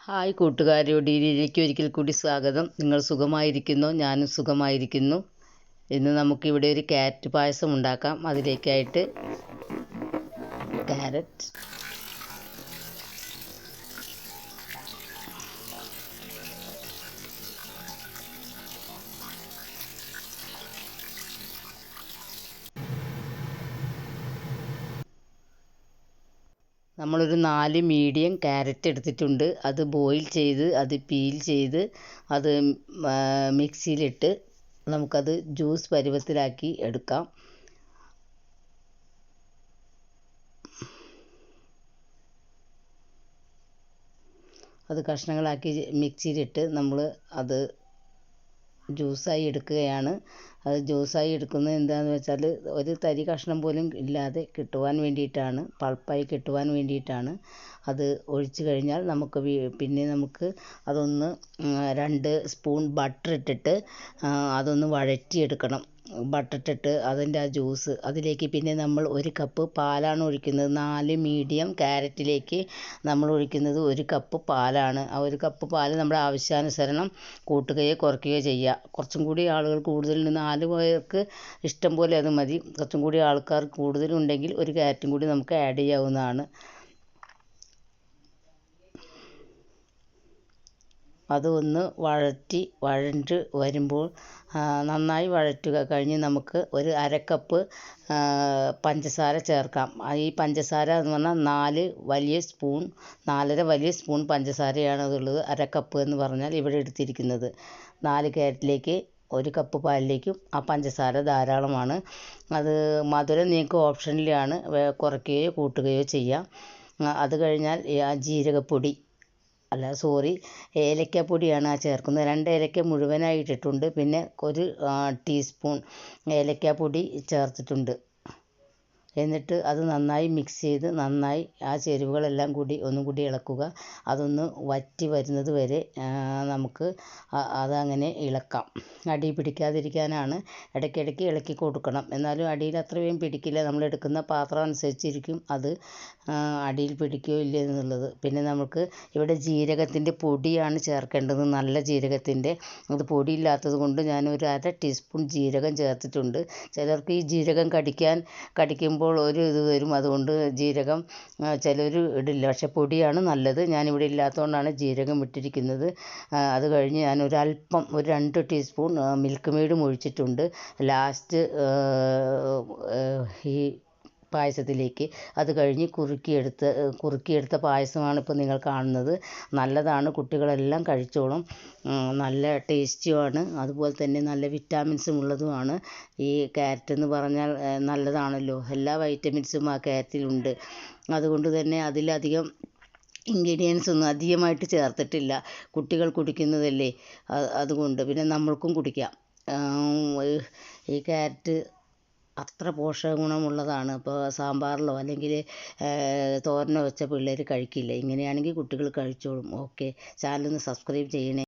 Hi കൂട്ടുകാരോട് ഇതിലേക്ക് ഒരിക്കൽ കൂടി സ്വാഗതം. നിങ്ങൾ സുഖമായിരിക്കുന്നോ? ഞാനും സുഖമായിരിക്കുന്നു. ഇന്ന് നമുക്കിവിടെ ഒരു ക്യാരറ്റ് പായസം ഉണ്ടാക്കാം. അതിലേക്കായിട്ട് ക്യാരറ്റ്, നമ്മളൊരു 4 മീഡിയം ക്യാരറ്റ് എടുത്തിട്ടുണ്ട്. അത് ബോയിൽ ചെയ്ത് അത് പീൽ ചെയ്ത് അത് മിക്സിയിലിട്ട് നമുക്കത് ജ്യൂസ് പരുവത്തിലാക്കി എടുക്കാം. അത് കഷ്ണങ്ങളാക്കി മിക്സിയിലിട്ട് നമ്മൾ അത് ജ്യൂസായി എടുക്കുകയാണ്. അത് ജ്യൂസായി എടുക്കുന്നത് എന്താണെന്ന് വെച്ചാൽ ഒരു തരി കഷ്ണം പോലും ഇല്ലാതെ കിട്ടുവാൻ വേണ്ടിയിട്ടാണ്, പൾപ്പായി കിട്ടുവാൻ വേണ്ടിയിട്ടാണ്. അത് ഒഴിച്ച് കഴിഞ്ഞാൽ നമുക്ക് പിന്നെ നമുക്ക് അതൊന്ന് 2 സ്പൂൺ ബട്ടർ ഇട്ടിട്ട് അതൊന്ന് വഴറ്റിയെടുക്കണം. ബട്ടർ ഇട്ടിട്ട് അതിൻ്റെ ആ ജ്യൂസ് അതിലേക്ക് പിന്നെ നമ്മൾ 1 കപ്പ് പാലാണ് ഒഴിക്കുന്നത്. 4 മീഡിയം ക്യാരറ്റിലേക്ക് നമ്മൾ ഒഴിക്കുന്നത് 1 കപ്പ് പാലാണ്. ആ 1 കപ്പ് പാൽ നമ്മുടെ ആവശ്യാനുസരണം കൂട്ടുകയോ കുറയ്ക്കുകയോ ചെയ്യുക. കുറച്ചും കൂടി ആളുകൾ കൂടുതൽ 4 പേർക്ക് ഇഷ്ടം പോലെ അത് മതി. കുറച്ചും കൂടി ആൾക്കാർ കൂടുതലുണ്ടെങ്കിൽ 1 ക്യാരറ്റും കൂടി നമുക്ക് ആഡ് ചെയ്യാവുന്നതാണ്. അത് ഒന്ന് വഴണ്ട് വരുമ്പോൾ നന്നായി വഴറ്റുക. കഴിഞ്ഞ് നമുക്ക് ഒരു 1/2 കപ്പ് പഞ്ചസാര ചേർക്കാം. ഈ പഞ്ചസാര എന്ന് പറഞ്ഞാൽ 4 വലിയ സ്പൂൺ 4.5 വലിയ സ്പൂൺ പഞ്ചസാരയാണ് അതുള്ളത്. 1/2 കപ്പ് എന്ന് പറഞ്ഞാൽ ഇവിടെ എടുത്തിരിക്കുന്നത് 4 ക്യാരറ്റിലേക്ക് 1 കപ്പ് പാലിലേക്കും ആ പഞ്ചസാര ധാരാളമാണ്. അത് മധുരം നിങ്ങൾക്ക് ഓപ്ഷനിലാണ്, കുറയ്ക്കുകയോ കൂട്ടുകയോ ചെയ്യാം. അത് കഴിഞ്ഞാൽ ജീരകപ്പൊടി ഏലക്കാപ്പൊടിയാണ് ചേർക്കുന്നത്. 2 ഏലക്ക മുഴുവനായി ഇട്ടിട്ടുണ്ട്. പിന്നെ 1 ടീസ്പൂൺ ഏലക്കാപ്പൊടി ചേർത്തിട്ടുണ്ട്. എന്നിട്ട് അത് നന്നായി മിക്സ് ചെയ്ത് നന്നായി ആ ചേരുവകളെല്ലാം കൂടി ഒന്നും കൂടി ഇളക്കുക. അതൊന്ന് വറ്റി വരുന്നത് വരെ നമുക്ക് അതങ്ങനെ ഇളക്കാം. അടി പിടിക്കാതിരിക്കാനാണ് ഇടയ്ക്കിടയ്ക്ക് ഇളക്കി കൊടുക്കണം. എന്നാലും അടിയിൽ അത്രയും പിടിക്കില്ല. നമ്മളെടുക്കുന്ന പാത്രം അനുസരിച്ചിരിക്കും അത് അടിയിൽ പിടിക്കുകയോ ഇല്ല എന്നുള്ളത്. പിന്നെ നമുക്ക് ഇവിടെ ജീരകത്തിൻ്റെ പൊടിയാണ് ചേർക്കേണ്ടത്, നല്ല ജീരകത്തിൻ്റെ. അത് പൊടിയില്ലാത്തത് കൊണ്ട് ഞാനൊരു 1/2 ടീസ്പൂൺ ജീരകം ചേർത്തിട്ടുണ്ട്. ചിലർക്ക് ഈ ജീരകം കടിക്കുമ്പോൾ ഒരു ഇത് വരും, അതുകൊണ്ട് ജീരകം ചിലർ ഇടില്ല. പക്ഷെ പൊടിയാണ് നല്ലത്. ഞാനിവിടെ ഇല്ലാത്തതുകൊണ്ടാണ് ജീരകം ഇട്ടിരിക്കുന്നത്. അത് കഴിഞ്ഞ് ഞാനൊരല്പം ഒരു 2 ടീസ്പൂൺ മിൽക്ക് മെയ്ഡും ഒഴിച്ചിട്ടുണ്ട് ലാസ്റ്റ് ഈ പായസത്തിലേക്ക്. അത് കഴിഞ്ഞ് കുറുക്കിയെടുത്ത പായസമാണ് ഇപ്പോൾ നിങ്ങൾ കാണുന്നത്. നല്ലതാണ്, കുട്ടികളെല്ലാം കഴിച്ചോളും. നല്ല ടേസ്റ്റിയുമാണ്, അതുപോലെ തന്നെ നല്ല വിറ്റാമിൻസും ഉള്ളതുമാണ്. ഈ ക്യാരറ്റ് എന്ന് പറഞ്ഞാൽ നല്ലതാണല്ലോ. എല്ലാ വൈറ്റമിൻസും ആ ക്യാരറ്റിലുണ്ട്. അതുകൊണ്ട് തന്നെ അതിലധികം ഇൻഗ്രീഡിയൻസ് ഒന്നും അധികമായിട്ട് ചേർത്തിട്ടില്ല. കുട്ടികൾ കുടിക്കുന്നതല്ലേ, അതുകൊണ്ട്. പിന്നെ നമ്മൾക്കും കുടിക്കാം. ഈ ക്യാരറ്റ് അത്ര പോഷക ഗുണമുള്ളതാണ്. അപ്പോൾ സാമ്പാറിലോ അല്ലെങ്കിൽ തോരനോ വെച്ച പിള്ളേർ കഴിക്കില്ല. ഇങ്ങനെയാണെങ്കിൽ കുട്ടികൾ കഴിച്ചോളും. ഓക്കെ, ചാനലൊന്ന് സബ്സ്ക്രൈബ് ചെയ്യണേ.